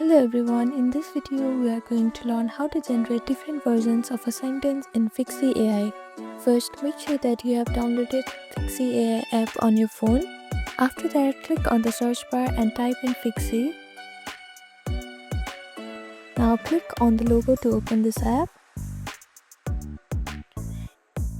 Hello everyone, in this video we are going to learn how to generate different versions of a sentence in Fixy AI. First, make sure that you have downloaded Fixy AI app on your phone. After that, click on the search bar and type in Fixy. Now click on the logo to open this app.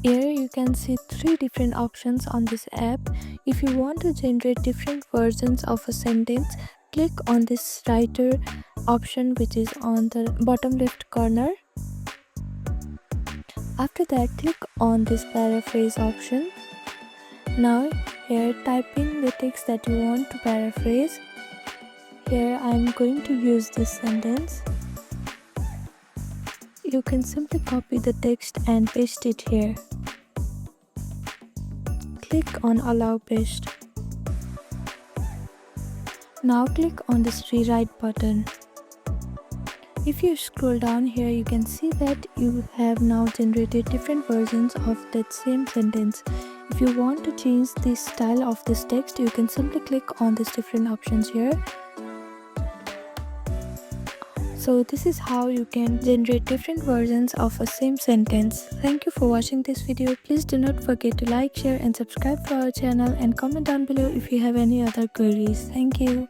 Here you can see 3 different options on this app. If you want to generate different versions of a sentence, click on this writer option which is on the bottom left corner. After that, click on this paraphrase option. Now here type in the text that you want to paraphrase. Here I am going to use this sentence. You can simply copy the text and paste it here. Click on Allow Paste. Now click on this rewrite button. If you scroll down here, you can see that you have now generated different versions of that same sentence. If you want to change the style of this text, you can simply click on these different options here. So this is how you can generate different versions of a same sentence. Thank you for watching this video. Please do not forget to like, share and subscribe to our channel and comment down below if you have any other queries. Thank you.